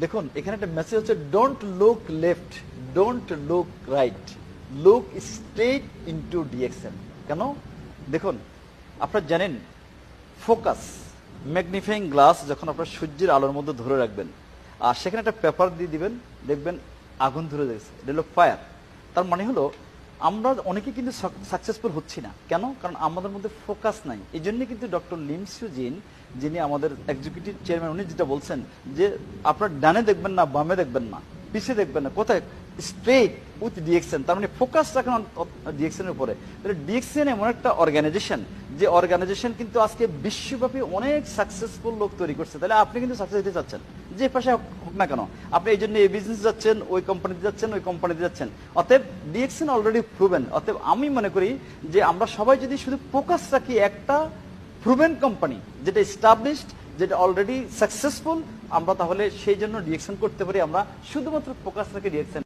দেখুন এখানে একটা মেসেজ হচ্ছে, don't look left, don't look right, look straight into DXN. কেন? দেখুন আপনারা জানেন, ফোকাস ম্যাগনিফাইং গ্লাস যখন আপনার সূর্যের আলোর মধ্যে ধরে রাখবেন আর সেখানে একটা পেপার দিয়ে দিবেন, দেখবেন আগুন ধরে যাচ্ছে, এটা হলো ফায়ার। তার মানে হলো আমরা অনেকে কিন্তু সাকসেসফুল হচ্ছি না। কেন? কারণ আমাদের মধ্যে ফোকাস নাই। এই জন্য কিন্তু ডক্টর লিম সিউ জিন, যিনি আমাদের এক্সিকিউটিভ চেয়ারম্যান, উনি যেটা বলছেন যে আপনার ডানে দেখবেন না, বামে দেখবেন না, পিছিয়ে দেখবেন না, কোথায়? Straight with DXN. তার মানে ফোকাস রাখেন ডিএক্সএনের উপরে। তাহলে ডিএক্সএন এমন একটা অর্গানাইজেশন, যে অর্গানাইজেশন কিন্তু আজকে বিশ্বব্যাপী অনেক সাকসেসফুল লোক তৈরি করছে। তাহলে আপনি কিন্তু সাকসেস হতে চাচ্ছেন, যে পাশে হোক না কেন। আপনি এই জন্য এই বিজনেস যাচ্ছেন, ওই কোম্পানিতে যাচ্ছেন, ওই কোম্পানিতে যাচ্ছেন। অতএব ডিএক্সএন অলরেডি প্রুভেন। অতএব আমি মনে করি যে আমরা সবাই যদি শুধু ফোকাস রাখি একটা প্রুভেন কোম্পানি, যেটা এস্টাবলিশড, যেটা অলরেডি সাকসেসফুল, আমরা তাহলে সেই জন্য ডিএক্সএন করতে পারি। আমরা শুধুমাত্র ফোকাস রাখি ডিএক্সএন।